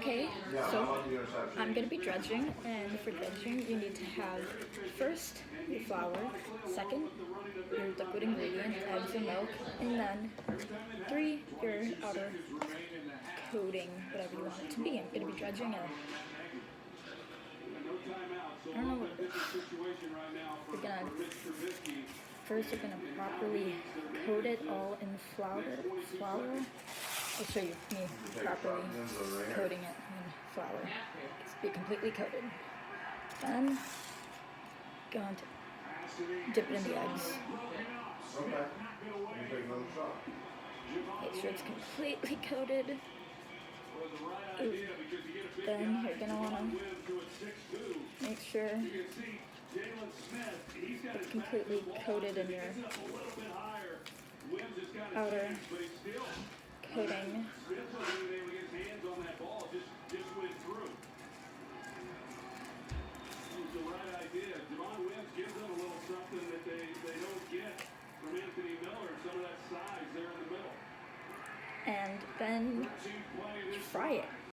Okay, so I'm going to be dredging, and for dredging, you need to have first your flour, second your liquid ingredient, eggs and milk, and then three, your outer coating, whatever you want it to be. I'm going to be dredging it. I don't know what we're gonna first we're gonna properly coat it all in flour. I'll show you me properly coating it in flour. Just be completely coated. Then going to dip it in the eggs. Make sure it's completely coated. Ooh. Then you're gonna wanna make sure it's completely coated in your outer coating. And then fry it.